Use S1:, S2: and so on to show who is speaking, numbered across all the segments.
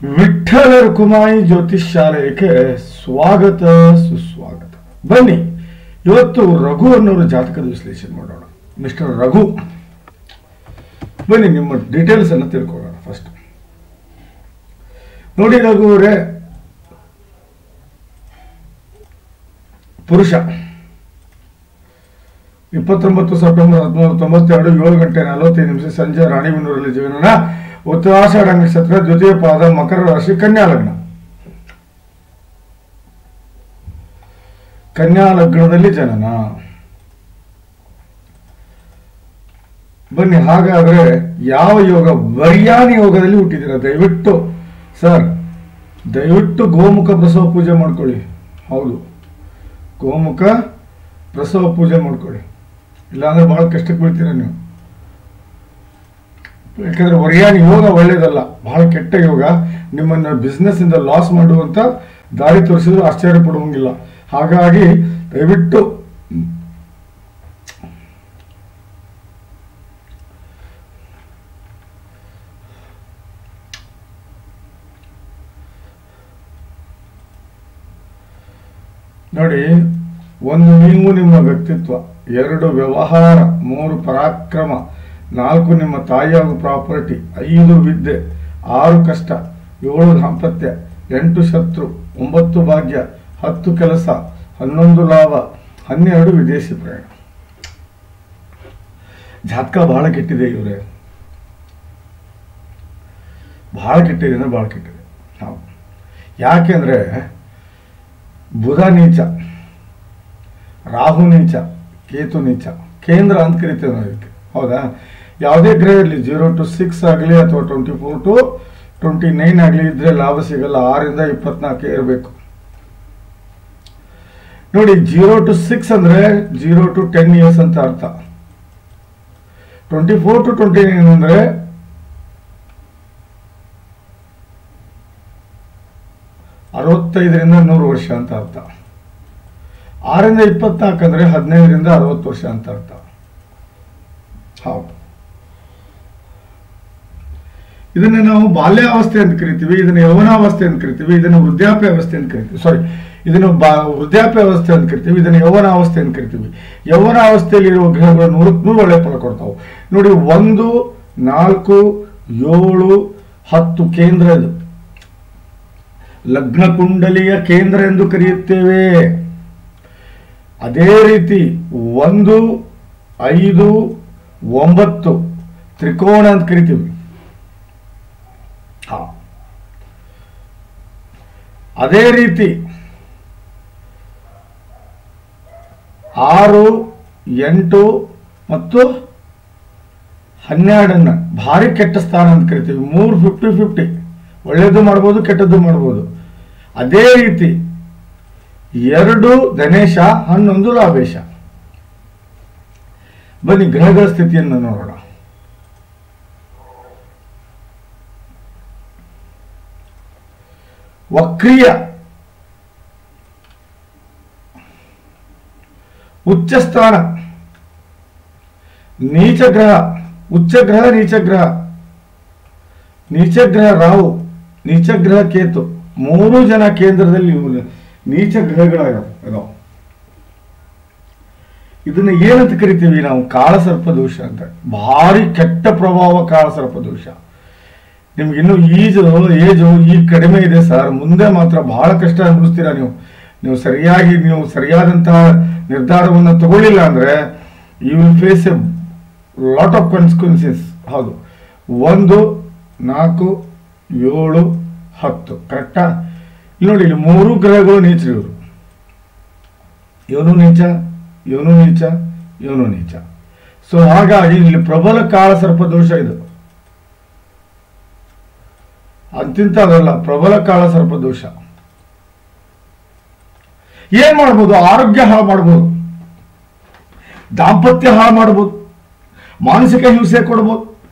S1: ವಿಠ್ಠಲ ರುಕುಮಾಯಿ ಜ್ಯೋತಿಷ್ ಶಾಲೆಗೆ ಸ್ವಾಗತ ಸುಸ್ವಾಗತ. ಬನ್ನಿ, ಇವತ್ತು ರಘು ಅನ್ನೋರ ಜಾತಕದ ವಿಶ್ಲೇಷಣೆ ಮಾಡೋಣ. ಮಿಸ್ಟರ್ ರಘು, ಬನ್ನಿ ನಿಮ್ಮ ಡೀಟೇಲ್ಸ್ ಅನ್ನು ತಿಳ್ಕೊಳ್ಳೋಣ. ಫಸ್ಟ್ ನೋಡಿ, ರಘು ಅವರೇ ಪುರುಷ, 29 ಸೆಪ್ಟೆಂಬರ್ 1992 7:45 ಸಂಜೆ ರಾಣಿಬೆನ್ನೂರಲ್ಲಿ ಜೀವನ. ಉತ್ತರಾಷಾಢ ನಕ್ಷತ್ರ, ದ್ವಿತೀಯ ಪಾದ, ಮಕರ ರಾಶಿ, ಕನ್ಯಾ ಲಗ್ನ. ಕನ್ಯಾ ಲಗ್ನದಲ್ಲಿ ಜನನ. ಬನ್ನಿ, ಹಾಗಾದ್ರೆ ಯಾವ ಯೋಗ? ವರ್ಯಾನಿ ಯೋಗದಲ್ಲಿ ಹುಟ್ಟಿದ್ದೀರಾ. ದಯವಿಟ್ಟು ಸರ್, ದಯವಿಟ್ಟು ಗೋಮುಖ ಪ್ರಸವ ಪೂಜೆ ಮಾಡ್ಕೊಳ್ಳಿ. ಹೌದು, ಗೋಮುಖ ಪ್ರಸವ ಪೂಜೆ ಮಾಡ್ಕೊಳ್ಳಿ, ಇಲ್ಲಾಂದ್ರೆ ಬಹಳ ಕಷ್ಟಕ್ಕೆ ಬೀಳ್ತೀರ ನೀವು. ಯಾಕಂದ್ರೆ ವರ್ಯಾನಿ ಯೋಗ ಒಳ್ಳೇದಲ್ಲ, ಬಹಳ ಕೆಟ್ಟ ಯೋಗ. ನಿಮ್ಮನ್ನ ಬಿಸ್ನೆಸ್ ಇಂದ ಲಾಸ್ ಮಾಡುವಂತ ದಾರಿ ತೋರಿಸಿದ್ರು ಆಶ್ಚರ್ಯ ಪಡುವಂಗಿಲ್ಲ. ಹಾಗಾಗಿ ದಯವಿಟ್ಟು ನೋಡಿ, 1 ನೀವು ನಿಮ್ಮ ವ್ಯಕ್ತಿತ್ವ, 2 ವ್ಯವಹಾರ, 3 ಪರಾಕ್ರಮ, 4 ನಿಮ್ಮ ತಾಯಿ ಹಾಗೂ ಪ್ರಾಪರ್ಟಿ, 5 ವಿದ್ಯೆ, 6 ಕಷ್ಟ, 7 ದಾಂಪತ್ಯ, 8 ಶತ್ರು, 9 ಭಾಗ್ಯ, 10 ಕೆಲಸ, 11 ಲಾಭ, 12 ವಿದೇಶಿ ಪ್ರಯಾಣ. ಜಾತಕ ಬಹಳ ಕೆಟ್ಟಿದೆ ಇವರೇ, ಬಹಳ ಕೆಟ್ಟಿದೆ ಅಂದ್ರೆ ಬಹಳ ಕೆಟ್ಟಿದೆ. ಹೌದು, ಯಾಕೆಂದ್ರೆ ಬುಧ ನೀಚ, ರಾಹು ನೀಚ, ಕೇತು ನೀಚ, ಕೇಂದ್ರ ಅಂತ ಕರಿತೇವೆ ನಾವು ಇದಕ್ಕೆ. ಹೌದಾ? ಯಾವುದೇ ಗ್ರಹ ಇರಲಿ, 0 to 6 ಆಗಲಿ ಅಥವಾ 24 to 29 ಆಗಲಿ ಇದ್ರೆ ಲಾಭ ಸಿಗಲ್ಲ. 6 ಇಂದ 24 ಇರಬೇಕು. ನೋಡಿ, 0 to 6 ಅಂದ್ರೆ 0 to 10 ಇಯರ್ಸ್ ಅಂತ ಅರ್ಥ. 24 to 29 ಅಂದ್ರೆ 65ರಿಂದ 100 ವರ್ಷ ಅಂತ ಅರ್ಥ. 6 ಇಂದ 24 ಅಂದ್ರೆ 15ರಿಂದ 60 ವರ್ಷ ಅಂತ ಅರ್ಥ. ಹೌದು, ಇದನ್ನ ನಾವು ಬಾಲ್ಯಾವಸ್ಥೆ ಅಂತ ಕರಿತೀವಿ, ಇದನ್ನ ಯೌವನಾವಸ್ಥೆ ಅಂತ ಕರಿತೀವಿ, ಇದನ್ನ ವೃದ್ಧಾಪ್ಯ ಅವಸ್ಥೆ ಅಂತ ಕರಿತೀವಿ. ಸಾರಿ, ಇದನ್ನು ವೃದ್ಧಾಪ್ಯ ಅವಸ್ಥೆ ಅಂತ ಕರಿತೀವಿ, ಇದನ್ನ ಯೌವನಾವಸ್ಥೆ ಅಂತ ಕರಿತೀವಿ. ಯೌವನಾವಸ್ಥೆಯಲ್ಲಿ ಇರುವ ಗ್ರಹಗಳು 100ಕ್ಕೆ ಒಳ್ಳೆ ಫಲ ಕೊಡ್ತಾವೆ. ನೋಡಿ, 1, 4, 7, 10 ಕೇಂದ್ರ, ಇದು ಲಗ್ನ ಕುಂಡಲಿಯ ಕೇಂದ್ರ ಎಂದು ಕರೆಯುತ್ತೇವೆ. ಅದೇ ರೀತಿ 1, 5, 9 ತ್ರಿಕೋಣ ಅಂತ ಕರಿತೀವಿ. ಅದೇ ರೀತಿ 6, 8 ಮತ್ತು 12 ಭಾರಿ ಕೆಟ್ಟ ಸ್ಥಾನ ಅಂತ ಕರಿತೀವಿ. 3 50-50, ಒಳ್ಳೇದು ಮಾಡ್ಬೋದು, ಕೆಟ್ಟದ್ದು ಮಾಡ್ಬೋದು. ಅದೇ ರೀತಿ 2 ಧನೇಶ, 11 ಲಾಭೇಶ. ಬನ್ನಿ ಗ್ರಹಗಳ ಸ್ಥಿತಿಯನ್ನು ನೋಡೋಣ. ವಕ್ರೀಯ ಉಚ್ಚ ಸ್ಥಾನ, ನೀಚ ಗ್ರಹ, ಉಚ್ಚ ಗ್ರಹ, ನೀಚ ಗ್ರಹ, ನೀಚ ಗ್ರಹ ರಾಹು, ನೀಚ ಗ್ರಹ ಕೇತು, 3 ಜನ ಕೇಂದ್ರದಲ್ಲಿ ನೀಚ ಗ್ರಹಗಳಾಗೋ. ಇದನ್ನ ಏನಂತ ಕರಿತೀವಿ ನಾವು? ಕಾಳಸರ್ಪ ದೋಷ ಅಂತ. ಭಾರಿ ಕೆಟ್ಟ ಪ್ರಭಾವ ಕಾಳಸರ್ಪ ದೋಷ. ನಿಮ್ಗೆ ಇನ್ನು ಏಜು ಈಗ ಕಡಿಮೆ ಇದೆ ಸರ್, ಮುಂದೆ ಮಾತ್ರ ಬಹಳ ಕಷ್ಟ ಅನುಭವಿಸ್ತೀರಾ ನೀವು ಸರಿಯಾದಂತಹ ನಿರ್ಧಾರವನ್ನು ತಗೊಳ್ಳಿಲ್ಲ ಅಂದ್ರೆ you will face a lot of consequences. ಹೌದು, 1, 4, 7, 10 ಕರೆಕ್ಟಾ? ಇಲ್ಲಿ ನೋಡಿ, ಇಲ್ಲಿ 3 ಗ್ರಹಗಳು ನೀಚರು. ಇವರು ಇವನು ನೀಚ, ಇವನು ನೀಚ, ಇವನು ನೀಚ. ಸೊ ಹಾಗಾಗಿ ಇಲ್ಲಿ ಪ್ರಬಲ ಕಾಳಸರ್ಪ ದೋಷ ಇದು. ಅಂತಿಂತದಲ್ಲ, ಪ್ರಬಲ ಕಾಳಸರ್ಪ ದೋಷ. ಏನ್ ಮಾಡ್ಬೋದು? ಆರೋಗ್ಯ ಹಾಳು ಮಾಡ್ಬೋದು, ದಾಂಪತ್ಯ ಹಾಳು ಮಾಡ್ಬೋದು, ಮಾನಸಿಕ ಹಿಂಸೆ ಕೊಡ್ಬೋದು,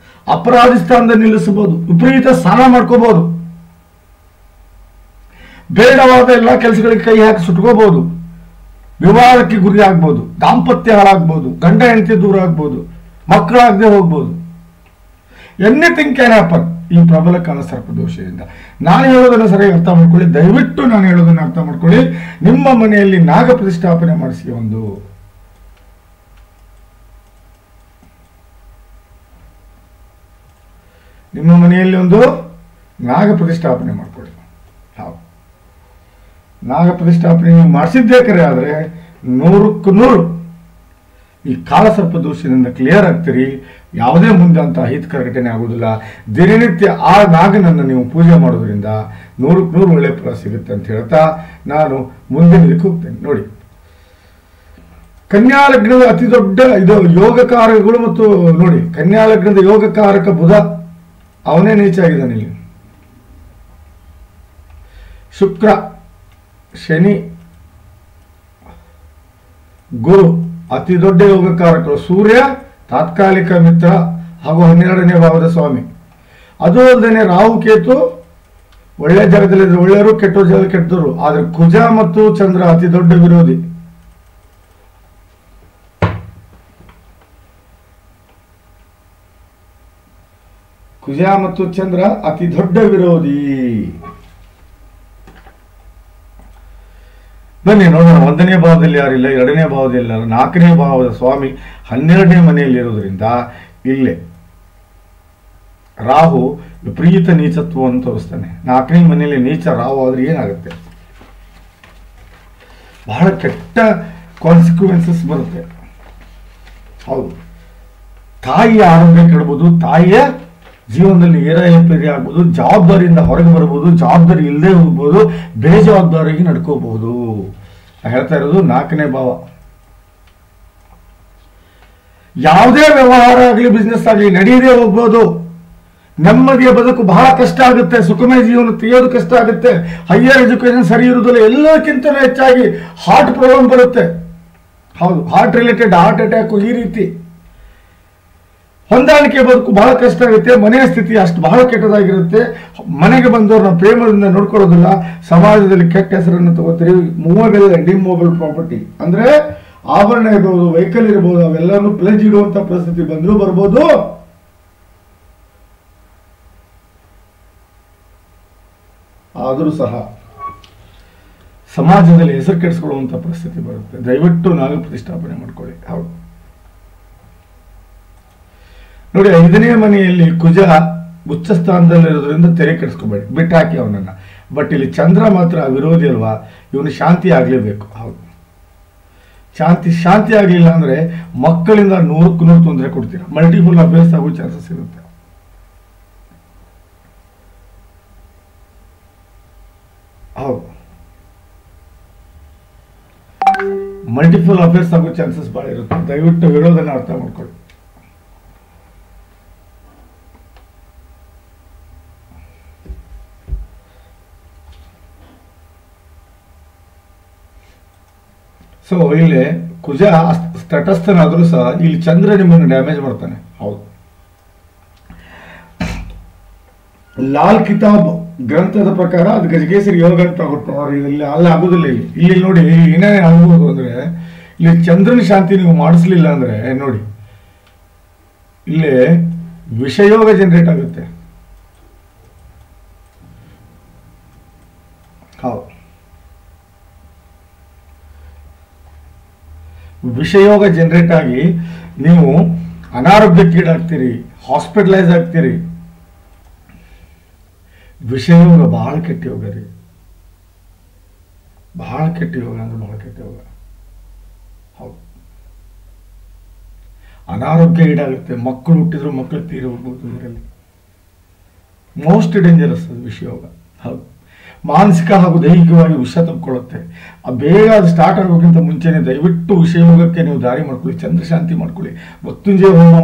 S1: ಅಪರಾಧಿ ಸ್ಥಾನದಲ್ಲಿ ನಿಲ್ಲಿಸಬಹುದು, ವಿಪರೀತ ಸ್ನಾನ ಮಾಡ್ಕೋಬಹುದು, ಬೇಡವಾದ ಎಲ್ಲ ಕೆಲಸಗಳಿಗೆ ಕೈ ಹಾಕಿ ಸುಟ್ಕೋಬಹುದು, ವಿವಾದಕ್ಕೆ ಗುರಿ ಆಗ್ಬೋದು, ದಾಂಪತ್ಯ ಹಾಳಾಗ್ಬೋದು, ಗಂಡ ಹೆಂಡತಿ ದೂರ ಆಗ್ಬೋದು, ಮಕ್ಕಳಾಗದೆ ಹೋಗ್ಬೋದು. ಎನಿಥಿಂಗ್ ಕ್ಯಾನ್ ಹ್ಯಾಪನ್ ಈ ಪ್ರಬಲ ಕಾಲಸರ್ಪ ದೋಷದಿಂದ. ನಾನು ಹೇಳೋದನ್ನು ಸರಿಯಾಗಿ ಅರ್ಥ ಮಾಡ್ಕೊಳ್ಳಿ, ದಯವಿಟ್ಟು ನಾನು ಹೇಳೋದನ್ನು ಅರ್ಥ ಮಾಡ್ಕೊಳ್ಳಿ. ನಿಮ್ಮ ಮನೆಯಲ್ಲಿ ನಾಗ ಪ್ರತಿಷ್ಠಾಪನೆ ಮಾಡಿಸಿ, ನಿಮ್ಮ ಮನೆಯಲ್ಲಿ ಒಂದು ನಾಗ ಪ್ರತಿಷ್ಠಾಪನೆ ಮಾಡ್ಕೊಳ್ಳಿ. ಹೌದು, ನಾಗ ಪ್ರತಿಷ್ಠಾಪನೆ ನೀವು ಮಾಡಿಸಿದ್ದೇ ಕರೆ ಆದರೆ 100ಕ್ಕೆ 100 ಈ ಕಾಲಸರ್ಪ ದೋಷದಿಂದ ಕ್ಲಿಯರ್ ಆಗ್ತೀರಿ. ಯಾವುದೇ ಮುಂದೆ ಅಂತ ಅಹಿತಕರ ಘಟನೆ ಆಗುವುದಿಲ್ಲ. ದಿನನಿತ್ಯ ಆ ನಾಗನನ್ನು ನೀವು ಪೂಜೆ ಮಾಡೋದ್ರಿಂದ 100ಕ್ಕೆ 100 ಒಳ್ಳೆ ಫಲ ಸಿಗುತ್ತೆ ಅಂತ ಹೇಳ್ತಾ ನಾನು ಮುಂದಿನದಕ್ಕೆ ಹೋಗ್ತೇನೆ. ನೋಡಿ, ಕನ್ಯಾ ಲಗ್ನದ ಅತಿ ದೊಡ್ಡ ಇದು ಯೋಗಕಾರಕಗಳು. ಮತ್ತು ನೋಡಿ, ಕನ್ಯಾ ಲಗ್ನದ ಯೋಗಕಾರಕ ಬುಧ ಅವನೇ ನೀಚ ಆಗಿದ್ದಾನೆ ಇಲ್ಲಿ. ಶುಕ್ರ, ಶನಿ, ಗುರು ಅತಿ ದೊಡ್ಡ ಯೋಗಕಾರಕರು. ಸೂರ್ಯ ತಾತ್ಕಾಲಿಕ ಮಿತ್ರ ಹಾಗೂ 12ನೇ ಭಾವದ ಸ್ವಾಮಿ. ಅದು ಅಲ್ಲದೆ ರಾಹು ಕೇತು ಒಳ್ಳೆ ಜಾಗದಲ್ಲಿದ್ರೆ ಒಳ್ಳೆಯವರು, ಕೆಟ್ಟ ಜಾಗದಲ್ಲಿ ಕೆಟ್ಟವರು. ಆದ್ರೆ ಕುಜ ಮತ್ತು ಚಂದ್ರ ಅತಿ ದೊಡ್ಡ ವಿರೋಧಿ. ಕುಜ ಮತ್ತು ಚಂದ್ರ ಅತಿ ದೊಡ್ಡ ವಿರೋಧಿ. ಬನ್ನಿ ನೋಡೋಣ. 1ನೇ ಭಾವದಲ್ಲಿ ಯಾರಿಲ್ಲ, 2ನೇ ಭಾವದಲ್ಲಿ ಯಾರು, 4ನೇ ಭಾವದ ಸ್ವಾಮಿ 12ನೇ ಮನೆಯಲ್ಲಿರೋದ್ರಿಂದ ಇಲ್ಲೇ ರಾಹು ವಿಪರೀತ ನೀಚತ್ವವನ್ನು ತೋರಿಸ್ತಾನೆ. 4ನೇ ಮನೆಯಲ್ಲಿ ನೀಚ ರಾಹು ಆದ್ರೆ ಏನಾಗುತ್ತೆ? ಬಹಳ ಕೆಟ್ಟ ಕಾನ್ಸಿಕ್ವೆನ್ಸಸ್ ಬರುತ್ತೆ. ಹೌದು, ತಾಯಿಯ ಆರೋಗ್ಯ ಕೆಡಬಹುದು, ತಾಯಿಯ ಜೀವನದಲ್ಲಿ ಏರಾಯಪೇರಿ ಆಗ್ಬೋದು, ಜವಾಬ್ದಾರಿಯಿಂದ ಹೊರಗೆ ಬರ್ಬೋದು, ಜವಾಬ್ದಾರಿ ಇಲ್ಲದೆ ಹೋಗ್ಬೋದು, ಬೇಜವಾಬ್ದಾರಿಯಾಗಿ ನಡ್ಕೋಬಹುದು. ಹೇಳ್ತಾ ಇರೋದು 4ನೇ ಭಾವ. ಯಾವುದೇ ವ್ಯವಹಾರ ಆಗಲಿ, ಬಿಸ್ನೆಸ್ ಆಗಲಿ ನಡೆಯದೇ ಹೋಗ್ಬೋದು. ನೆಮ್ಮದಿಯ ಬದುಕು ಬಹಳ ಕಷ್ಟ ಆಗುತ್ತೆ. ಸುಖಮಯ ಜೀವನ ತೆಗೆಯೋದು ಕಷ್ಟ ಆಗುತ್ತೆ. ಹೈಯರ್ ಎಜುಕೇಶನ್ ಸರಿ ಇರುವುದಿಲ್ಲ. ಎಲ್ಲಕ್ಕಿಂತ ಹೆಚ್ಚಾಗಿ ಹಾರ್ಟ್ ಪ್ರಾಬ್ಲಮ್ ಬರುತ್ತೆ. ಹೌದು, ಹಾರ್ಟ್ ರಿಲೇಟೆಡ್, ಹಾರ್ಟ್ ಅಟ್ಯಾಕ್, ಈ ರೀತಿ ಹೊಂದಾಣಿಕೆ ಬದುಕು ಬಹಳ ಕಷ್ಟ ಆಗುತ್ತೆ. ಮನೆಯ ಸ್ಥಿತಿ ಅಷ್ಟು ಬಹಳ ಕೆಟ್ಟದಾಗಿರುತ್ತೆ. ಮನೆಗೆ ಬಂದವ್ರನ್ನ ಪ್ರೇಮದಿಂದ ನೋಡ್ಕೊಳ್ಳೋದಿಲ್ಲ. ಸಮಾಜದಲ್ಲಿ ಕೆಟ್ಟ ಹೆಸರನ್ನು ತಗೋತೀರಿ. ಮೂವಬಲ್ ಅಂಡ್ ಇಮ್ಮೂವಬಲ್ ಪ್ರಾಪರ್ಟಿ ಅಂದ್ರೆ ಆಭರಣ ಇರ್ಬೋದು, ವೆಹಿಕಲ್ ಇರ್ಬೋದು, ಅವೆಲ್ಲರೂ ಪ್ಲೆಜ್ ಇಡುವಂತ ಪರಿಸ್ಥಿತಿ ಬಂದರೂ ಬರ್ಬೋದು. ಆದರೂ ಸಹ ಸಮಾಜದಲ್ಲಿ ಹೆಸರು ಕೆಡಿಸ್ಕೊಳ್ಳುವಂತ ಪರಿಸ್ಥಿತಿ ಬರುತ್ತೆ. ದಯವಿಟ್ಟು ನಾಗ ಪ್ರತಿಷ್ಠಾಪನೆ ಮಾಡ್ಕೊಳ್ಳಿ. ಹೌದು ನೋಡಿ, 5ನೇ ಮನೆಯಲ್ಲಿ ಕುಜ ಉಚ್ಚ ಸ್ಥಾನದಲ್ಲಿರೋದ್ರಿಂದ ತೆರೆ ಕೆಡಿಸ್ಕೋಬೇಡಿ, ಬಿಟ್ಟು ಹಾಕಿ ಅವನನ್ನ. ಬಟ್ ಇಲ್ಲಿ ಚಂದ್ರ ಮಾತ್ರ ವಿರೋಧಿ ಅಲ್ವಾ, ಇವನು ಶಾಂತಿ ಆಗ್ಲೇಬೇಕು. ಹೌದು, ಶಾಂತಿ ಆಗ್ಲಿಲ್ಲ ಅಂದ್ರೆ ಮಕ್ಕಳಿಂದ 100ಕ್ಕೆ 100 ತೊಂದರೆ ಕೊಡ್ತೀರಾ. ಮಲ್ಟಿಪಲ್ ಅಫೇರ್ಸ್ ಆಗೋ ಚಾನ್ಸಸ್ ಇರುತ್ತೆ. ಹೌದು, ಮಲ್ಟಿಪಲ್ ಅಫೇರ್ಸ್ ಆಗೋ ಚಾನ್ಸಸ್ ಬಹಳ ಇರುತ್ತೆ. ದಯವಿಟ್ಟು ಹೇಳೋದನ್ನ ಅರ್ಥ ಮಾಡ್ಕೊಳ್ಳಿ. ಸೊ ಇಲ್ಲಿ ಕುಜ ತಟಸ್ಥನಾದ್ರೂ ಸಹ ಇಲ್ಲಿ ಚಂದ್ರ ನಿಮ್ಮನ್ನು ಡ್ಯಾಮೇಜ್ ಮಾಡ್ತಾನೆ. ಹೌದು, ಲಾಲ್ ಕಿತಾಬ್ ಗ್ರಂಥದ ಪ್ರಕಾರ ಅದು ಗಜಗೇಸರಿ ಯೋಗ ಅಂತ ಕೊಟ್ಟವರು. ಇಲ್ಲಿ ಅಲ್ಲಿ ಆಗುದಿಲ್ಲ. ಇಲ್ಲಿ ನೋಡಿ ಏನೇನು ಆಗ್ಬೋದು ಅಂದ್ರೆ, ಇಲ್ಲಿ ಚಂದ್ರನ ಶಾಂತಿ ನೀವು ಮಾಡಿಸ್ಲಿಲ್ಲ ಅಂದ್ರೆ ನೋಡಿ, ಇಲ್ಲಿ ವಿಷಯೋಗ ಜನರೇಟ್ ಆಗುತ್ತೆ. ಹೌದು, ವಿಷಯೋಗ ಜನರೇಟ್ ಆಗಿ ನೀವು ಅನಾರೋಗ್ಯಕ್ಕೀಡಾಗ್ತೀರಿ, ಹಾಸ್ಪಿಟಲೈಸ್ ಆಗ್ತೀರಿ. ವಿಷಯೋಗ ಬಹಳ ಕೆಟ್ಟ ಯೋಗ ರೀ, ಬಹಳ ಕೆಟ್ಟ ಯೋಗ ಅಂದ್ರೆ ಬಹಳ ಕೆಟ್ಟ ಯೋಗ. ಹೌದು, ಅನಾರೋಗ್ಯ ಈಡಾಗುತ್ತೆ. ಮಕ್ಕಳು ಹುಟ್ಟಿದ್ರು ಮಕ್ಕಳು ತೀರಿ ಹೋಗ್ಬೋದು. ಇದರಲ್ಲಿ ಮೋಸ್ಟ್ ಡೇಂಜರಸ್ ಅದು ವಿಷಯೋಗ. ಹೌದು, ಮಾನಸಿಕ ಹಾಗೂ ದೈಹಿಕವಾಗಿ ವಿಷ ತಪ್ಪಿಕೊಳ್ಳುತ್ತೆ. ಬೇಗ ಅದು ಸ್ಟಾರ್ಟ್ ಆಗೋಕ್ಕಿಂತ ಮುಂಚೆನೆ ದಯವಿಟ್ಟು ವಿಷಯೋಗಕ್ಕೆ ನೀವು ದಾರಿ ಮಾಡ್ಕೊಳ್ಳಿ. ಚಂದ್ರ ಶಾಂತಿ ಮಾಡ್ಕೊಳ್ಳಿ. ಮೃತ್ಯುಂಜಯ ಹೋಮ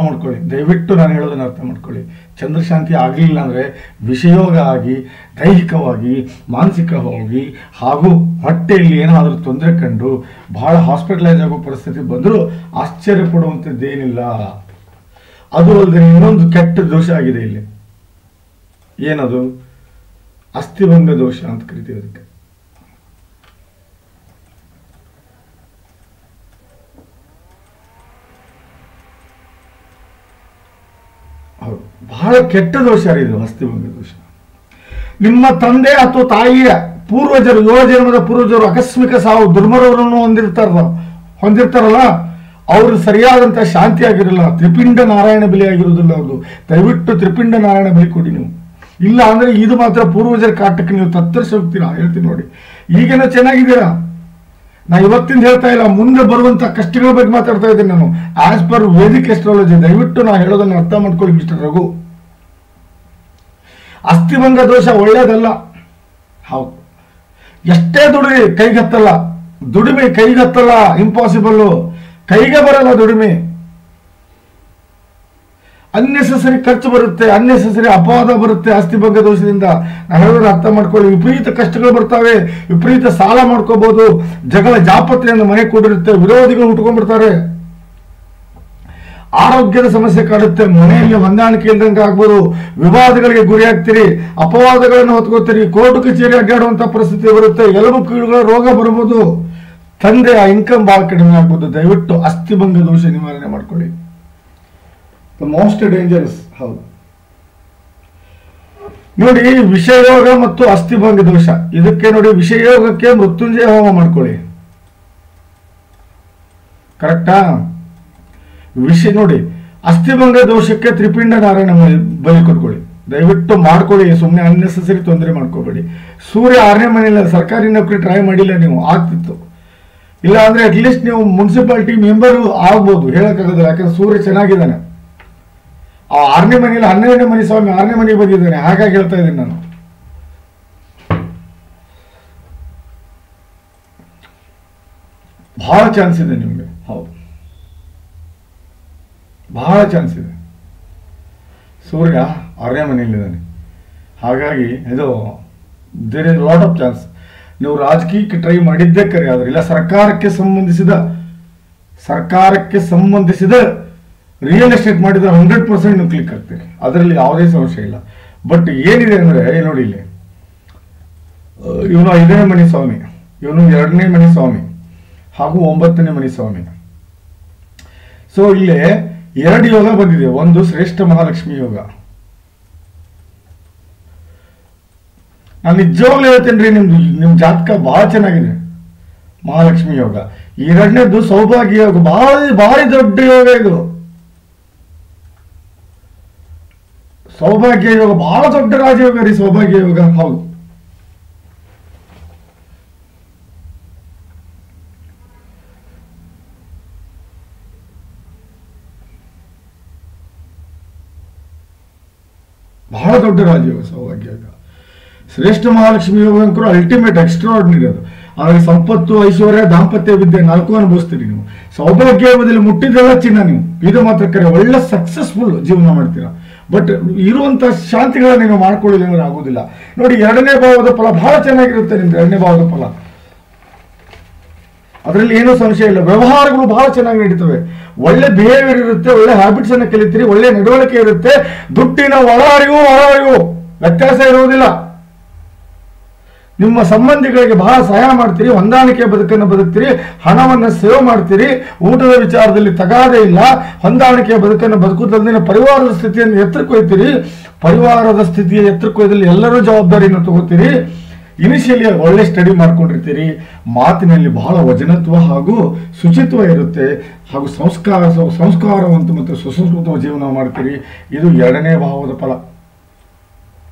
S1: ಮಾಡ್ಕೊಳ್ಳಿ. ದಯವಿಟ್ಟು ನಾನು ಹೇಳೋದನ್ನ ಅರ್ಥ ಮಾಡ್ಕೊಳ್ಳಿ. ಚಂದ್ರ ಶಾಂತಿ ಆಗಲಿಲ್ಲ ಅಂದ್ರೆ ವಿಷಯೋಗ ಆಗಿ ದೈಹಿಕವಾಗಿ ಮಾನಸಿಕವಾಗಿ ಹಾಗೂ ಹೊಟ್ಟೆಯಲ್ಲಿ ಏನಾದರೂ ತೊಂದರೆ ಕಂಡು ಬಹಳ ಹಾಸ್ಪಿಟಲೈಸ್ ಆಗೋ ಪರಿಸ್ಥಿತಿ ಬಂದರೂ ಆಶ್ಚರ್ಯ ಪಡುವಂಥದ್ದೇನಿಲ್ಲ. ಅದು ಅಲ್ಲದೆ ಇನ್ನೊಂದು ಕೆಟ್ಟ ದೋಷ ಆಗಿದೆ ಇಲ್ಲಿ. ಏನದು? ಅಸ್ಥಿಭಂಗ ದೋಷ ಅಂತ ಕರಿತೀವಿ ಅದಕ್ಕೆ. ಹೌದು, ಬಹಳ ಕೆಟ್ಟ ದೋಷ ರೀ ಇದು ಅಸ್ಥಿಭಂಗ ದೋಷ. ನಿಮ್ಮ ತಂದೆ ಅಥವಾ ತಾಯಿಯ ಪೂರ್ವಜರು, 7 ಜನ್ಮದ ಪೂರ್ವಜರು ಆಕಸ್ಮಿಕ ಸಾವು ದುರ್ಮರವನ್ನು ಹೊಂದಿರ್ತಾರಲ್ಲ, ಅವರು ಸರಿಯಾದಂತಹ ಶಾಂತಿ ಆಗಿರಲ್ಲ, ತ್ರಿಪಿಂಡ ನಾರಾಯಣ ಬಲಿ ಆಗಿರುವುದಿಲ್ಲ ಅವ್ರದ್ದು. ದಯವಿಟ್ಟು ತ್ರಿಪಿಂಡ ನಾರಾಯಣ ಬಲಿ ಕೊಡಿ ನೀವು. ಇಲ್ಲ ಅಂದ್ರೆ ಇದು ಮಾತ್ರ ಪೂರ್ವಜರ ಕಾಟಕ್ಕೆ ನೀವು ತತ್ತರಿಸಿ ಹೋಗ್ತೀರಾ. ಹೇಳ್ತೀನಿ ನೋಡಿ, ಈಗೇನೋ ಚೆನ್ನಾಗಿದ್ದೀರಾ, ನಾ ಇವತ್ತಿಂದ ಹೇಳ್ತಾ ಇಲ್ಲ, ಮುಂದೆ ಬರುವಂತ ಕಷ್ಟಗಳ ಬಗ್ಗೆ ಮಾತಾಡ್ತಾ ಇದ್ದೇನೆ ನಾನು ಆಸ್ ಪರ್ ವೇದಿಕ್ ಎಸ್ಟ್ರಾಲಜಿ. ದಯವಿಟ್ಟು ನಾ ಹೇಳೋದನ್ನ ಅರ್ಥ ಮಾಡ್ಕೊಳ್ಳಿ ಮಿಸ್ಟರ್ ರಘು. ಅಸ್ಥಿಭಂಗ ದೋಷ ಒಳ್ಳೇದಲ್ಲ. ಹೌದು, ಎಷ್ಟೇ ದುಡಿಮೆ ಕೈಗತ್ತಲ್ಲ, ದುಡಿಮೆ ಕೈಗತ್ತಲ್ಲ, ಇಂಪಾಸಿಬಲ್, ಕೈಗೆ ಬರಲ್ಲ ದುಡಿಮೆ. ಅನ್ನೆಸೆಸರಿ ಖರ್ಚು ಬರುತ್ತೆ, ಅನ್ನೆಸೆಸರಿ ಅಪವಾದ ಬರುತ್ತೆ ಅಸ್ಥಿಭಂಗ ದೋಷದಿಂದ. ನಾನು ಹೇಳೋದು ಅರ್ಥ ಮಾಡ್ಕೊಳ್ಳಿ. ವಿಪರೀತ ಕಷ್ಟಗಳು ಬರ್ತವೆ, ವಿಪರೀತ ಸಾಲ ಮಾಡ್ಕೋಬಹುದು, ಜಗಳ ಜಾಪತ್ರೆಯಿಂದ ಮನೆ ಕೂಡಿರುತ್ತೆ, ವಿರೋಧಿಗಳು ಉಟ್ಕೊಂಡ್ಬಿಡ್ತಾರೆ, ಆರೋಗ್ಯದ ಸಮಸ್ಯೆ ಕಾಡುತ್ತೆ, ಮನೆಯಲ್ಲಿ ಹೊಂದಾಣಿಕೆ ಇಲ್ದಂಗೆ ಆಗ್ಬೋದು, ವಿವಾದಗಳಿಗೆ ಗುರಿ ಆಗ್ತೀರಿ, ಅಪವಾದಗಳನ್ನು ಹೊತ್ಕೋತೀರಿ, ಕೋರ್ಟ್ ಕಚೇರಿ ಅಡ್ಡಾಡುವಂತ ಪರಿಸ್ಥಿತಿ ಬರುತ್ತೆ, ಎಲುಬು ಕೀಳುಗಳ ರೋಗ ಬರ್ಬೋದು, ತಂದೆಯ ಇನ್ಕಮ್ ಬಹಳ ಕಡಿಮೆ ಆಗ್ಬೋದು. ದಯವಿಟ್ಟು ಅಸ್ಥಿಭಂಗ ದೋಷ ನಿವಾರಣೆ ಮಾಡ್ಕೊಳ್ಳಿ. The most dangerous. ಹೌದು ನೋಡಿ, ವಿಷಯೋಗ ಮತ್ತು ಅಸ್ಥಿಭಂಗ ದೋಷ, ಇದಕ್ಕೆ ನೋಡಿ, ವಿಷಯೋಗಕ್ಕೆ ಮೃತ್ಯುಂಜಯ ಹೋಮ ಮಾಡ್ಕೊಳ್ಳಿ. ಕರೆಕ್ಟಾ? ವಿಷಯ ನೋಡಿ, ಅಸ್ಥಿಭಂಗ ದೋಷಕ್ಕೆ ತ್ರಿಪಿಂಡ ನಾರಾಯಣ ಬಲಿ ಕೊಟ್ಕೊಳ್ಳಿ. ದಯವಿಟ್ಟು ಮಾಡ್ಕೊಳ್ಳಿ, ಸುಮ್ಮನೆ ಅನ್ನೆಸೆಸರಿ ತೊಂದರೆ ಮಾಡ್ಕೋಬೇಡಿ. ಸೂರ್ಯ 6ನೇ ಮನೆಯಲ್ಲಿ ಸರ್ಕಾರಿ ನೌಕರಿ ಟ್ರೈ ಮಾಡಿಲ್ಲ ನೀವು, ಆಗ್ತಿತ್ತು. ಇಲ್ಲ ಅಂದ್ರೆ ಅಟ್ಲೀಸ್ಟ್ ನೀವು ಮುನ್ಸಿಪಾಲಿಟಿ ಮೆಂಬರ್ ಆಗ್ಬೋದು, ಹೇಳಕ್ಕಾಗೋದಿಲ್ಲ. ಯಾಕಂದ್ರೆ ಸೂರ್ಯ ಚೆನ್ನಾಗಿದ್ದಾನೆ. ಆ 6ನೇ ಮನೆಯಲ್ಲಿ 12ನೇ ಮನೆ ಸ್ವಾಮಿ 6ನೇ ಮನೆಗೆ ಬಂದಿದ್ದಾನೆ, ಹಾಗಾಗಿ ಹೇಳ್ತಾ ಇದ್ದೀನಿ ನಾನು. ಬಹಳ ಚಾನ್ಸ್ ಇದೆ ನಿಮ್ಗೆ. ಹೌದು, ಬಹಳ ಚಾನ್ಸ್ ಇದೆ. ಸೂರ್ಯ 6ನೇ ಮನೆಯಲ್ಲಿದ್ದಾನೆ, ಹಾಗಾಗಿ ಇದು there is lot of chance. ನೀವು ರಾಜಕೀಯಕ್ಕೆ ಟ್ರೈ ಮಾಡಿದ್ದೇ ಕರೆ, ಆದ್ರೆ ಇಲ್ಲ ಸರ್ಕಾರಕ್ಕೆ ಸಂಬಂಧಿಸಿದ ರಿಯಲ್ ಎಸ್ಟೇಟ್ ಮಾಡಿದ್ರೆ 100% ನೀವು ಕ್ಲಿಕ್ ಆಗ್ತೀರಿ, ಅದರಲ್ಲಿ ಯಾವುದೇ ಸಮಸ್ಯೆ ಇಲ್ಲ. ಬಟ್ ಏನಿದೆ ಅಂದ್ರೆ ನೋಡಿ, ಇಲ್ಲಿ ಇವನು 5ನೇ ಮನೆ ಸ್ವಾಮಿ, ಇವನು 2ನೇ ಮನೆ ಸ್ವಾಮಿ ಹಾಗೂ 9ನೇ ಮನೆ ಸ್ವಾಮಿ. ಸೊ ಇಲ್ಲಿ 2 ಯೋಗ ಬಂದಿದೆ. ಒಂದು ಶ್ರೇಷ್ಠ ಮಹಾಲಕ್ಷ್ಮಿ ಯೋಗ. ನಾನು ನಿಜವಾಗ್ಲೂ ಹೇಳ್ತೇನೆ, ನಿಮ್ ಜಾತಕ ಬಹಳ ಚೆನ್ನಾಗಿದೆ, ಮಹಾಲಕ್ಷ್ಮಿ ಯೋಗ. 2ನೇದು ಸೌಭಾಗ್ಯ ಯೋಗ, ಭಾರಿ ದೊಡ್ಡ ಯೋಗ ಇದು. ಸೌಭಾಗ್ಯ ಯೋಗ ಬಹಳ ದೊಡ್ಡ ರಾಜಯೋಗ ರೀ, ಸೌಭಾಗ್ಯ ಯೋಗ. ಹೌದು, ಬಹಳ ದೊಡ್ಡ ರಾಜಯೋಗ ಸೌಭಾಗ್ಯ ಯೋಗ. ಶ್ರೇಷ್ಠ ಮಹಾಲಕ್ಷ್ಮಿ ಯೋಗ ಅಂಕರು ಅಲ್ಟಿಮೇಟ್, ಎಕ್ಸ್ಟ್ರಾರ್ಡಿನರಿ ಅದು. ಆದ್ರೆ ಸಂಪತ್ತು, ಐಶ್ವರ್ಯ, ದಾಂಪತ್ಯ ವಿದ್ಯೆ 4 ಅನುಭವಿಸ್ತೀರಿ ನೀವು. ಸೌಭಾಗ್ಯ ಯೋಗದಲ್ಲಿ ಮುಟ್ಟಿದ್ದೆಲ್ಲ ಚಿನ್ನ ನೀವು. ಇದು ಮಾತ್ರ ಕರೆ, ಒಳ್ಳೆ ಸಕ್ಸಸ್ಫುಲ್ ಜೀವನ ಮಾಡ್ತೀರಾ. ಬಟ್ ಇರುವಂತ ಶಾಂತಿಗಳನ್ನ ನೀವು ಮಾಡ್ಕೊಳ್ಳಿಲ್ಲ ಅಂದ್ರೆ ಆಗೋದಿಲ್ಲ. ನೋಡಿ, 2ನೇ ಭಾವದ ಫಲ ಬಹಳ ಚೆನ್ನಾಗಿರುತ್ತೆ ನಿಮ್ದು. 2ನೇ ಭಾವದ ಫಲ, ಅದರಲ್ಲಿ ಏನೂ ಸಂಶಯ ಇಲ್ಲ. ವ್ಯವಹಾರಗಳು ಬಹಳ ಚೆನ್ನಾಗಿ ನಡೀತವೆ, ಒಳ್ಳೆ ಬಿಹೇವಿಯರ್ ಇರುತ್ತೆ, ಒಳ್ಳೆ ಹ್ಯಾಬಿಟ್ಸ್ ಅನ್ನ ಕಲಿತೀರಿ, ಒಳ್ಳೆ ನಡವಳಿಕೆ ಇರುತ್ತೆ. ದುಡ್ಡಿನ ಒಳ ಅರಿವು ವ್ಯತ್ಯಾಸ ಇರುವುದಿಲ್ಲ. ನಿಮ್ಮ ಸಂಬಂಧಿಗಳಿಗೆ ಬಹಳ ಸಹಾಯ ಮಾಡ್ತೀರಿ, ಹೊಂದಾಣಿಕೆ ಬದುಕನ್ನು ಬದುಕ್ತೀರಿ, ಹಣವನ್ನು ಸೇವ್ ಮಾಡ್ತೀರಿ, ಊಟದ ವಿಚಾರದಲ್ಲಿ ತಗಾದೆ ಇಲ್ಲ, ಹೊಂದಾಣಿಕೆಯ ಬದುಕನ್ನು ಬದುಕುವುದಲ್ಲದೆ ಪರಿವಾರದ ಸ್ಥಿತಿಯನ್ನು ಎತ್ತರಕ್ಕೊಯ್ತೀರಿ. ಪರಿವಾರದ ಸ್ಥಿತಿಯ ಎತ್ತರಕ್ಕೊಯ್ದಲ್ಲಿ ಎಲ್ಲರೂ ಜವಾಬ್ದಾರಿಯನ್ನು ತಗೋತೀರಿ. ಇನಿಷಿಯಲಿ ಒಳ್ಳೆ ಸ್ಟಡಿ ಮಾಡ್ಕೊಂಡಿರ್ತೀರಿ. ಮಾತಿನಲ್ಲಿ ಬಹಳ ವಚನತ್ವ ಹಾಗೂ ಶುಚಿತ್ವ ಇರುತ್ತೆ, ಹಾಗೂ ಸಂಸ್ಕಾರವಂತ ಮತ್ತು ಸುಸಂಸ್ಕೃತ ಜೀವನ ಮಾಡ್ತೀರಿ. ಇದು 2ನೇ ಭಾವದ ಫಲ.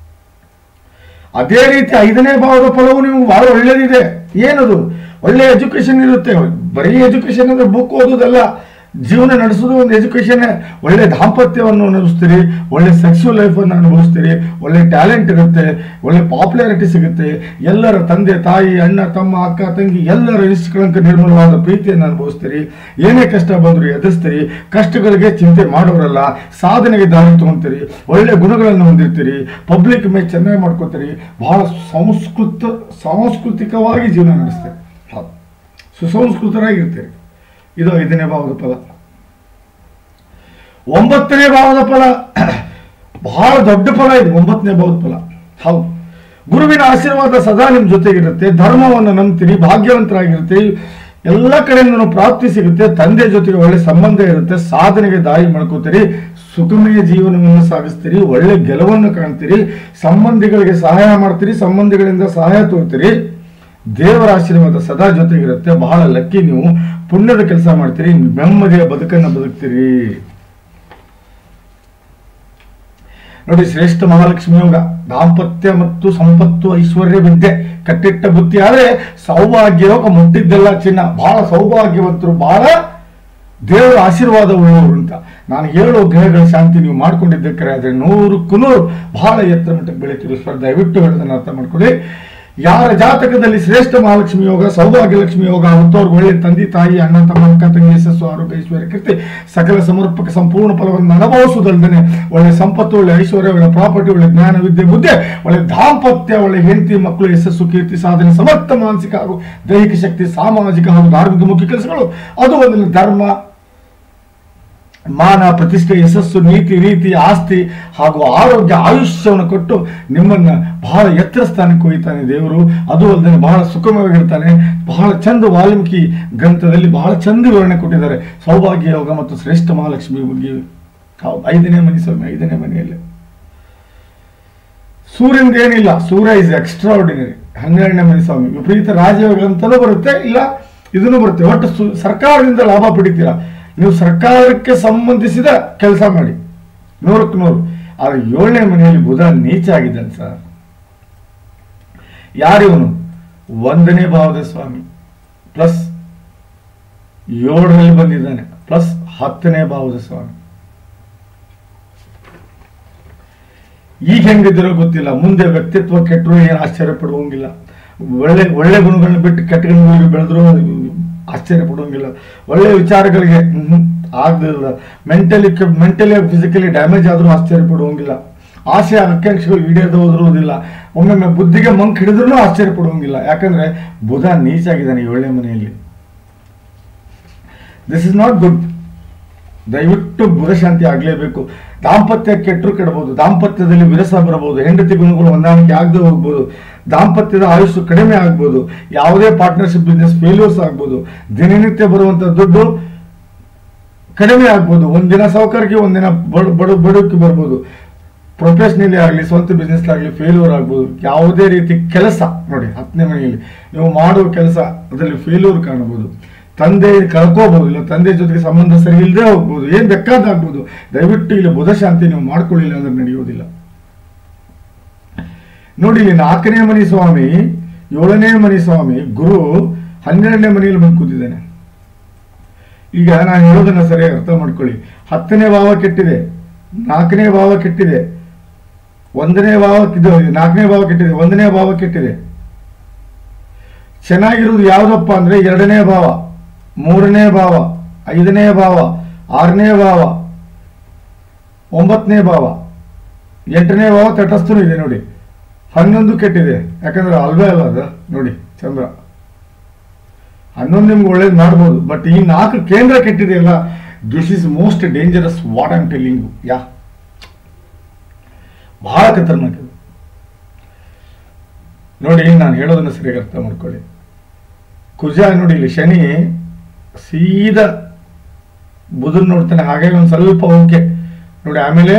S1: ಅದೇ ರೀತಿ 5ನೇ ಭಾವದ ಫಲವು ನಿಮ್ಗೆ ಬಹಳ ಒಳ್ಳೇದಿದೆ. ಏನದು? ಒಳ್ಳೆ ಎಜುಕೇಶನ್ ಇರುತ್ತೆ. ಬರೀ ಎಜುಕೇಶನ್ ಅಂದ್ರೆ ಬುಕ್ ಓದೋದಲ್ಲ, ಜೀವನ ನಡೆಸೋದು ಒಂದು ಎಜುಕೇಶನ್. ಒಳ್ಳೆ ದಾಂಪತ್ಯವನ್ನು ಅನುಭವಿಸ್ತೀರಿ, ಒಳ್ಳೆ ಸೆಕ್ಸುವಲ್ ಲೈಫ್ ಅನ್ನು ಅನುಭವಿಸ್ತೀರಿ, ಒಳ್ಳೆ ಟ್ಯಾಲೆಂಟ್ ಇರುತ್ತೆ, ಒಳ್ಳೆ ಪಾಪ್ಯುಲಾರಿಟಿ ಸಿಗುತ್ತೆ. ಎಲ್ಲರ ತಂದೆ ತಾಯಿ, ಅಣ್ಣ ತಮ್ಮ, ಅಕ್ಕ ತಂಗಿ ಎಲ್ಲರ ನಿಷ್ಕಳಂಕ ನಿರ್ಮಲವಾದ ಪ್ರೀತಿಯನ್ನು ಅನುಭವಿಸ್ತೀರಿ. ಏನೇ ಕಷ್ಟ ಬಂದರೂ ಎದುರಿಸ್ತೀರಿ. ಕಷ್ಟಗಳಿಗೆ ಚಿಂತೆ ಮಾಡೋರಲ್ಲ, ಸಾಧನೆಗೆ ದಾರಿ ತಗೊಂತೀರಿ, ಒಳ್ಳೆ ಗುಣಗಳನ್ನು ಹೊಂದಿರ್ತೀರಿ, ಪಬ್ಲಿಕ್ ಮೇಲೆ ಚೆನ್ನಾಗಿ ಮಾಡ್ಕೋತೀರಿ, ಬಹಳ ಸಾಂಸ್ಕೃತಿಕವಾಗಿ ಜೀವನ ನಡೆಸ್ತೀರಿ. ಹೌದು, ಸುಸಂಸ್ಕೃತರಾಗಿರ್ತೀರಿ. ಇದು 5ನೇ ಭಾವದ ಫಲ. 9ನೇ ಭಾವದ ಫಲ ಬಹಳ ದೊಡ್ಡ ಫಲ ಇದು. 9ನೇ ಭಾವದ ಫಲ. ಹೌದು, ಗುರುವಿನ ಆಶೀರ್ವಾದ ಸದಾ ನಿಮ್ಮ ಜೊತೆಗಿರುತ್ತೆ. ಧರ್ಮವನ್ನು ನಂಬ್ತೀರಿ, ಭಾಗ್ಯವಂತರಾಗಿರ್ತೀರಿ, ಎಲ್ಲ ಕಡೆಯಿಂದ ಪ್ರಾಪ್ತಿ ಸಿಗುತ್ತೆ, ತಂದೆ ಜೊತೆಗೆ ಒಳ್ಳೆ ಸಂಬಂಧ ಇರುತ್ತೆ, ಸಾಧನೆಗೆ ದಾರಿ ಮಾಡ್ಕೋತೀರಿ, ಸುಖಮಯ ಜೀವನವನ್ನು ಸಾಗಿಸ್ತೀರಿ, ಒಳ್ಳೆ ಗೆಲುವನ್ನು ಕಾಣ್ತೀರಿ, ಸಂಬಂಧಿಗಳಿಗೆ ಸಹಾಯ ಮಾಡ್ತೀರಿ, ಸಂಬಂಧಿಗಳಿಂದ ಸಹಾಯ ತೋರ್ತೀರಿ, ದೇವರ ಆಶೀರ್ವಾದ ಸದಾ ಜೊತೆಗಿರುತ್ತೆ. ಬಹಳ ಲಕ್ಕಿ ನೀವು, ಪುಣ್ಯದ ಕೆಲಸ ಮಾಡ್ತೀರಿ, ನೆಮ್ಮದಿಯ ಬದುಕನ್ನು ಬದುಕ್ತೀರಿ. ನೋಡಿ, ಶ್ರೇಷ್ಠ ಮಹಾಲಕ್ಷ್ಮಿ ಯೋಗ, ದಾಂಪತ್ಯ ಮತ್ತು ಸಂಪತ್ತು ಐಶ್ವರ್ಯ ವಿದ್ಯೆ ಕಟ್ಟಿಟ್ಟ ಬುತ್ತಿ. ಆದ್ರೆ ಸೌಭಾಗ್ಯ ಯೋಗ ಮುಟ್ಟಿದ್ದೆಲ್ಲ ಚಿನ್ನ. ಬಹಳ ಸೌಭಾಗ್ಯವಂತರು, ಬಹಳ ದೇವರ ಆಶೀರ್ವಾದ ಉಳ್ಳವರು ಅಂತ ನಾನು ಹೇಳೋ ಗ್ರಹಗಳ ಶಾಂತಿ ನೀವು ಮಾಡ್ಕೊಂಡಿದ್ದಕ್ಕೆ ಆದ್ರೆ 100ಕ್ಕೂ 100 ಬಹಳ ಎತ್ತರ ಮಟ್ಟಕ್ಕೆ ಬೆಳೀತಿರೋ ಸ್ಪರ್ಧೆ. ದಯವಿಟ್ಟು ಹೇಳೋದನ್ನ ಅರ್ಥ ಮಾಡ್ಕೊಳ್ಳಿ. ಯಾರ ಜಾತಕದಲ್ಲಿ ಶ್ರೇಷ್ಠ ಮಹಾಲಕ್ಷ್ಮಿ ಯೋಗ, ಸೌಭಾಗ್ಯ ಲಕ್ಷ್ಮಿ ಯೋಗ ಆಗುತ್ತವ್ರಿಗೆ ಒಳ್ಳೆ ತಂದೆ ತಾಯಿ, ಅಣ್ಣ ತಮ್ಮ, ಅಕ್ಕ ತಂಗಿ, ಯಶಸ್ಸು, ಆರೋಗ್ಯ, ಐಶ್ವರ್ಯ, ಕೀರ್ತಿ, ಸಕಲ ಸಮರ್ಪಕ ಸಂಪೂರ್ಣ ಫಲವನ್ನು ಅನುಭವಿಸುವುದಲ್ಲದೆ ಒಳ್ಳೆ ಸಂಪತ್ತು, ಒಳ್ಳೆ ಐಶ್ವರ್ಯ, ಒಳ್ಳೆ ಪ್ರಾಪರ್ಟಿ, ಒಳ್ಳೆ ಜ್ಞಾನ, ವಿದ್ಯೆ, ಬುದ್ಧಿ, ಒಳ್ಳೆ ದಾಂಪತ್ಯ, ಒಳ್ಳೆ ಹೆಂಡತಿ ಮಕ್ಕಳು, ಯಶಸ್ಸು, ಕೀರ್ತಿ, ಸಾಧನೆ, ಸಮರ್ಥ ಮಾನಸಿಕ ಹಾಗೂ ದೈಹಿಕ ಶಕ್ತಿ, ಸಾಮಾಜಿಕ ಹಾಗೂ ಧಾರ್ಮಿಕ ಮುಖ್ಯ ಕೆಲಸಗಳು, ಅದು ಒಂದು ಧರ್ಮ, ಮಾನ, ಪ್ರತಿಷ್ಠೆ, ಯಶಸ್ಸು, ನೀತಿ, ರೀತಿ, ಆಸ್ತಿ ಹಾಗೂ ಆರೋಗ್ಯ, ಆಯುಷ್ಯವನ್ನು ಕೊಟ್ಟು ನಿಮ್ಮನ್ನ ಬಹಳ ಎತ್ತರ ಸ್ಥಾನಕ್ಕೆ ಒಯ್ತಾನೆ ದೇವರು. ಅದು ಅಲ್ಲದೆ ಬಹಳ ಸುಖಮವಾಗಿರ್ತಾನೆ. ಬಹಳ ಚಂದ ವಾಲ್ಮೀಕಿ ಗ್ರಂಥದಲ್ಲಿ ಬಹಳ ಚಂದ ವಿವರಣೆ ಕೊಟ್ಟಿದ್ದಾರೆ ಸೌಭಾಗ್ಯ ಯೋಗ ಮತ್ತು ಶ್ರೇಷ್ಠ ಮಹಾಲಕ್ಷ್ಮಿ ಬಗ್ಗೆ. 5ನೇ ಮನೆ ಸ್ವಾಮಿ, 5ನೇ ಮನೆಯಲ್ಲಿ ಸೂರ್ಯಂದ ಏನಿಲ್ಲ, ಸೂರ್ಯ ಇಸ್ ಎಕ್ಸ್ಟ್ರಾಆರ್ಡಿನರಿ. 12ನೇ ಮನೆ ಸ್ವಾಮಿ ವಿಪರೀತ ರಾಜಯೋಗ ಅಂತಲೂ ಬರುತ್ತೆ, ಇಲ್ಲ ಇದನ್ನು ಬರುತ್ತೆ. ಒಟ್ಟು ಸರ್ಕಾರದಿಂದ ಲಾಭ ಪಡಿತೀರಾ. ನೀವು ಸರ್ಕಾರಕ್ಕೆ ಸಂಬಂಧಿಸಿದ ಕೆಲಸ ಮಾಡಿ 100ಕ್ಕೆ 100. ಆದ್ರೆ 7ನೇ ಮನೆಯಲ್ಲಿ ಬುಧ ನೀಚ ಆಗಿದ್ದಾನೆ ಸರ್. ಯಾರಿವನು? 1ನೇ ಭಾವದ ಸ್ವಾಮಿ ಪ್ಲಸ್ 7ರಲ್ಲಿ ಬಂದಿದ್ದಾನೆ, ಪ್ಲಸ್ 10ನೇ ಭಾವದ ಸ್ವಾಮಿ. ಈಗ ಹೆಂಗಿದ್ದೀರೋ ಗೊತ್ತಿಲ್ಲ, ಮುಂದೆ ವ್ಯಕ್ತಿತ್ವ ಕೆಟ್ಟರು ಏನು ಆಶ್ಚರ್ಯ ಪಡುವಂಗಿಲ್ಲ. ಒಳ್ಳೆ ಗುಣಗಳನ್ನ ಬಿಟ್ಟು ಕೆಟ್ಟ ಗುಣಗಳಿಗೆ ಬೆಳೆದ್ರು ಆಶ್ಚರ್ಯ ಪಡುವಂಗಿಲ್ಲ. ಒಳ್ಳೆ ವಿಚಾರಗಳಿಗೆ ಆಗದಿಲ್ಲ, ಮೆಂಟಲಿ ಫಿಸಿಕಲಿ ಡ್ಯಾಮೇಜ್ ಆದ್ರೂ ಆಶ್ಚರ್ಯ ಪಡುವಂಗಿಲ್ಲ. ಆಸೆ ಆಕಾಂಕ್ಷೆಗಳು ಈಡೇರದೆ ಹೋದಿಲ್ಲ. ಒಮ್ಮೊಮ್ಮೆ ಬುದ್ಧಿಗೆ ಮಂಕ್ ಹಿಡಿದ್ರೂ ಆಶ್ಚರ್ಯ ಪಡುವಂಗಿಲ್ಲ. ಯಾಕಂದ್ರೆ ಬುಧ ನೀಚ ಆಗಿದ್ದಾನೆ 7ನೇ ಮನೆಯಲ್ಲಿ. This is not good. ದಯವಿಟ್ಟು ಬುಧ ಶಾಂತಿ ಆಗ್ಲೇಬೇಕು. ದಾಂಪತ್ಯ ಕೆಟ್ಟರು ಕೆಡಬಹುದು, ದಾಂಪತ್ಯದಲ್ಲಿ ವಿರಸ ಬರಬಹುದು, ಹೆಂಡತಿ ಗುಣಗಳು ಹೊಂದಾಣಿಕೆ ಆಗದೆ ಹೋಗ್ಬೋದು, ದಾಂಪತ್ಯದ ಆಯುಷ್ಯ ಕಡಿಮೆ ಆಗ್ಬೋದು, ಯಾವುದೇ ಪಾರ್ಟ್ನರ್ಶಿಪ್ ಬಿಸ್ನೆಸ್ ಫೇಲ್ಯೂರ್ಸ್ ಆಗ್ಬೋದು, ದಿನನಿತ್ಯ ಬರುವಂತ ದುಡ್ಡು ಕಡಿಮೆ ಆಗ್ಬೋದು, ಒಂದಿನ ಸೌಕರ್ಯಕ್ಕೆ ಒಂದಿನ ಬಡಕ್ಕೆ ಬರ್ಬೋದು, ಪ್ರೊಫೆಷನಲಿ ಆಗಲಿ ಸ್ವಂತ ಬಿಸ್ನೆಸ್ ಆಗಲಿ ಫೇಲ್ಯೂರ್ ಆಗ್ಬೋದು. ಯಾವುದೇ ರೀತಿ ಕೆಲಸ ನೋಡಿ 10ನೇ ಮನೆಯಲ್ಲಿ ನೀವು ಮಾಡುವ ಕೆಲಸ ಅದರಲ್ಲಿ ಫೇಲ್ಯೂರ್ ಕಾಣಬಹುದು. ತಂದೆ ಕಳ್ಕೋಬಹುದು, ಇಲ್ಲ ತಂದೆ ಜೊತೆಗೆ ಸಂಬಂಧ ಸರಿ ಇಲ್ಲದೆ ಹೋಗ್ಬೋದು, ಏನ್ ಬೇಕಾದಾಗ್ಬೋದು. ದಯವಿಟ್ಟು ಇಲ್ಲಿ ಬುಧ ಶಾಂತಿ ನೀವು ಮಾಡ್ಕೊಳ್ಳಿಲ್ಲ ಅಂದ್ರೆ ನಡೆಯೋದಿಲ್ಲ. ನೋಡಿ, ಇಲ್ಲಿ 4ನೇ ಮನೆ ಸ್ವಾಮಿ, 7ನೇ ಮನೆ ಸ್ವಾಮಿ ಗುರು 12ನೇ ಮನೆಯಲ್ಲಿ ಬಂದು ಕೂತಿದ್ದಾನೆ. ಈಗ ನಾನು ಹೇಳೋದನ್ನ ಸರಿಯಾಗಿ ಅರ್ಥ ಮಾಡ್ಕೊಳ್ಳಿ. 10ನೇ ಭಾವ ಕೆಟ್ಟಿದೆ, 4ನೇ ಭಾವ ಕೆಟ್ಟಿದೆ, 1ನೇ ಭಾವ 4ನೇ ಭಾವ ಕೆಟ್ಟಿದೆ, 1ನೇ ಭಾವ ಕೆಟ್ಟಿದೆ. ಚೆನ್ನಾಗಿರುವುದು ಯಾವ್ದಪ್ಪ ಅಂದ್ರೆ 2ನೇ ಭಾವ, 3ನೇ ಭಾವ, 5ನೇ ಭಾವ, 6ನೇ ಭಾವ, 9ನೇ ಭಾವ, 8ನೇ ಭಾವ ತಟಸ್ಥನೂ ಇದೆ ನೋಡಿ. 11 ಕೆಟ್ಟಿದೆ, ಯಾಕಂದ್ರೆ ಅಲ್ವೇ ಅಲ್ಲ ಅದು ನೋಡಿ ಚಂದ್ರ. 11 ನಿಮ್ಗೆ ಒಳ್ಳೇದು ಮಾಡ್ಬೋದು, ಬಟ್ ಈ 4 ಕೇಂದ್ರ ಕೆಟ್ಟಿದೆಯಲ್ಲ, this is most dangerous what I am telling you. Yeah ಬಹಳ ಖತರ್ನಾಕ್ ಇದು. ನೋಡಿ, ನಾನು ಹೇಳೋದನ್ನ ಸರಿಯಾಗಿ ಅರ್ಥ ಮಾಡ್ಕೊಳ್ಳಿ. ಕುಜ ನೋಡಿ, ಇಲ್ಲಿ ಶನಿ ಸೀದಾ ಬುಧನ್ ನೋಡ್ತಾನೆ, ಹಾಗೆ ಒಂದು ಸ್ವಲ್ಪ ಓಕೆ ನೋಡಿ. ಆಮೇಲೆ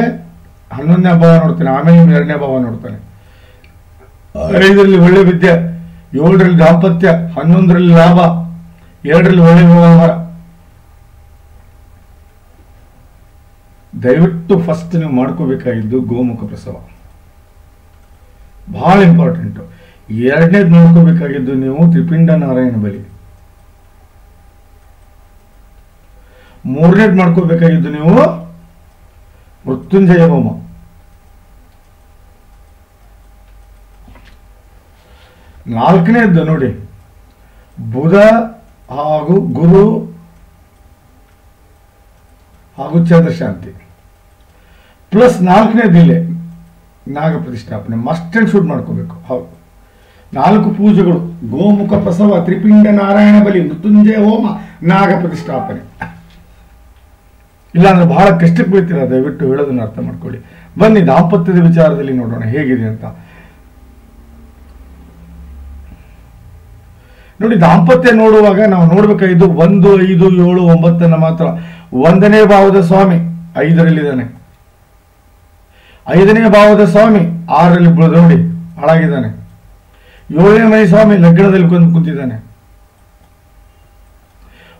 S1: 11ನೇ ಭಾವ ನೋಡ್ತಾನೆ, ಆಮೇಲೆ 2ನೇ ಭಾವ ನೋಡ್ತಾನೆ. 5ರಲ್ಲಿ ಒಳ್ಳೆ ವಿದ್ಯೆ, 7ರಲ್ಲಿ ದಾಂಪತ್ಯ, 11ರಲ್ಲಿ ಲಾಭ, 2ರಲ್ಲಿ ಒಳ್ಳೆ ವ್ಯವಹಾರ. ದಯವಿಟ್ಟು ಫಸ್ಟ್ ನೀವು ಮಾಡ್ಕೋಬೇಕಾಗಿದ್ದು ಗೋಮುಖ ಪ್ರಸವ ಬಹಳ ಇಂಪಾರ್ಟೆಂಟ್. 2ನೇದು ನೋಡ್ಕೋಬೇಕಾಗಿದ್ದು ನೀವು ತ್ರಿಪಿಂಡ ನಾರಾಯಣ ಬಲಿ. 3ನೇದು ಮಾಡ್ಕೋಬೇಕಾಗಿದ್ದು ನೀವು ಮೃತ್ಯುಂಜಯ ಹೋಮ. 4ನೇದ್ದು ನೋಡಿ ಬುಧ ಹಾಗೂ ಗುರು ಹಾಗೂ ಚಂದ್ರ ಶಾಂತಿ, ಪ್ಲಸ್ 4ನೇದು ಇಲ್ಲೇ ನಾಗ ಪ್ರತಿಷ್ಠಾಪನೆ. ಮಸ್ಟ್ ಅಂಡ್ ಶುಡ್ ಮಾಡ್ಕೋಬೇಕು. ಹೌದು, 4 ಪೂಜೆಗಳು: ಗೋಮುಖ ಪ್ರಸವ, ತ್ರಿಪಿಂಡ ನಾರಾಯಣ ಬಲಿ, ಮೃತ್ಯುಂಜಯ ಹೋಮ, ನಾಗ ಪ್ರತಿಷ್ಠಾಪನೆ. ಇಲ್ಲಾಂದ್ರೆ ಬಹಳ ಕಷ್ಟಕ್ಕೆ ಬೀಳ್ತೀರ. ದಯವಿಟ್ಟು ಹೇಳೋದನ್ನ ಅರ್ಥ ಮಾಡ್ಕೊಳ್ಳಿ. ಬನ್ನಿ ದಾಂಪತ್ಯದ ವಿಚಾರದಲ್ಲಿ ನೋಡೋಣ ಹೇಗಿದೆ ಅಂತ. ನೋಡಿ, ದಾಂಪತ್ಯ ನೋಡುವಾಗ ನಾವು ನೋಡ್ಬೇಕಾಗಿದ್ದು 1, 5, 7, 9 ಮಾತ್ರ. 1ನೇ ಭಾವದ ಸ್ವಾಮಿ 5ರಲ್ಲಿದ್ದಾನೆ, 5ನೇ ಭಾವದ ಸ್ವಾಮಿ 6ರಲ್ಲಿ ನೋಡಿ ಹಾಳಾಗಿದ್ದಾನೆ, 7ನೇ ಮನೆ ಸ್ವಾಮಿ ಲಗ್ನದಲ್ಲಿ ಕುಂತಿದ್ದಾನೆ,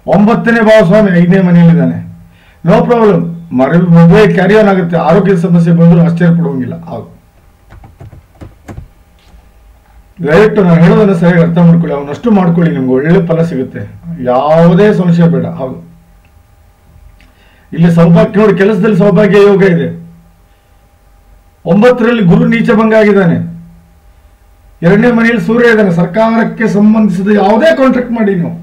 S1: 9ನೇ ಭಾವ ಸ್ವಾಮಿ 5ನೇ ಮನೆಯಲ್ಲಿದ್ದಾನೆ. ನೋ ಪ್ರಾಬ್ಲಮ್, ಮದುವೆ ಕ್ಯಾರಿ ಆನ್ ಆಗುತ್ತೆ. ಆರೋಗ್ಯದ ಸಮಸ್ಯೆ ಬಂದರೂ ಆಶ್ಚರ್ಯ ಪಡುವಂಗಿಲ್ಲ. ಹೌದು, ದಯವಿಟ್ಟು ನಾನು ಹೇಳೋದನ್ನ ಸರಿಯಾಗಿ ಅರ್ಥ ಮಾಡ್ಕೊಳ್ಳಿ, ಅವನಷ್ಟು ಮಾಡ್ಕೊಳ್ಳಿ, ನಿಮ್ಗೆ ಒಳ್ಳೆ ಫಲ ಸಿಗುತ್ತೆ, ಯಾವುದೇ ಸಂಶಯ ಬೇಡ. ಹೌದು, ಇಲ್ಲಿ ಸೌಭಾಗ್ಯ ನೋಡಿ, ಕೆಲಸದಲ್ಲಿ ಸೌಭಾಗ್ಯ ಯೋಗ ಇದೆ. 9ರಲ್ಲಿ ಗುರು ನೀಚ ಭಂಗ ಆಗಿದ್ದಾನೆ, 2ನೇ ಮನೆಯಲ್ಲಿ ಸೂರ್ಯ ಇದ್ದಾನೆ. ಸರ್ಕಾರಕ್ಕೆ ಸಂಬಂಧಿಸಿದ ಯಾವುದೇ ಕಾಂಟ್ರಾಕ್ಟ್ ಮಾಡಿ, ನೀವು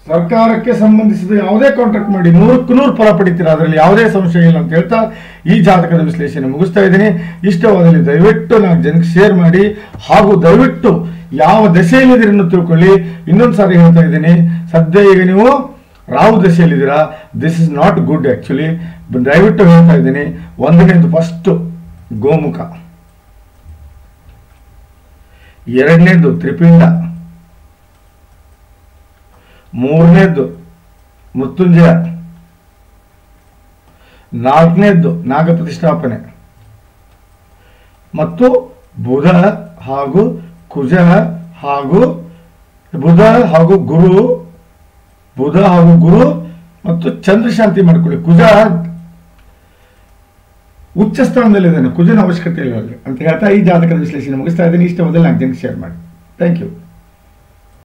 S1: ಸರ್ಕಾರಕ್ಕೆ ಸಂಬಂಧಿಸಿದ ಯಾವುದೇ ಕಾಂಟ್ರಾಕ್ಟ್ ಮಾಡಿ 100ಕ್ಕೆ 100 ಫಲ ಪಡಿತೀರಾ, ಅದರಲ್ಲಿ ಯಾವುದೇ ಸಂಶಯ ಇಲ್ಲ ಅಂತ ಹೇಳ್ತಾ ಈ ಜಾತಕದ ವಿಶ್ಲೇಷಣೆ ಮುಗಿಸ್ತಾ ಇದ್ದೀನಿ. ಇಷ್ಟವಾದಲ್ಲಿ ದಯವಿಟ್ಟು ನಾನು ಜನಕ್ಕೆ ಶೇರ್ ಮಾಡಿ, ಹಾಗೂ ದಯವಿಟ್ಟು ಯಾವ ದಶೆಯಲ್ಲಿದ್ದೀರನ್ನು ತಿಳ್ಕೊಳ್ಳಿ. ಇನ್ನೊಂದು ಸಾರಿ ಹೇಳ್ತಾ ಇದ್ದೀನಿ, ಸದ್ಯ ಈಗ ನೀವು ರಾಹು ದಶೆಯಲ್ಲಿದ್ದೀರಾ, this is not good actually. ದಯವಿಟ್ಟು ಹೇಳ್ತಾ ಇದ್ದೀನಿ, 1ನೇದು ಫಸ್ಟ್ ಗೋಮುಖ, 2ನೇದು ತ್ರಿಪಿಂಡ, 3ನೇದು ಮೃತ್ಯುಂಜಯ, 4ನೇದು ನಾಗ ಪ್ರತಿಷ್ಠಾಪನೆ, ಮತ್ತು ಬುಧ ಹಾಗೂ ಕುಜ ಹಾಗೂ ಬುಧ ಹಾಗೂ ಗುರು ಮತ್ತು ಚಂದ್ರ ಶಾಂತಿ ಮಾಡ್ಕೊಳ್ಳಿ. ಕುಜ ಉಚ್ಚ ಸ್ಥಾನದಲ್ಲಿದ್ದಾನೆ, ಕುಜನ ಅವಶ್ಯಕತೆ ಇಲ್ಲ ಅಂತ ಹೇಳ್ತಾ ಈ ಜಾತಕದ ವಿಶ್ಲೇಷಣೆ ಮುಗಿಸ್ತಾ ಇದ್ದೀನಿ. ಇಷ್ಟವಾದಲ್ಲಿ 4 ಜನಕ್ಕೆ ಶೇರ್ ಮಾಡಿ. Thank you.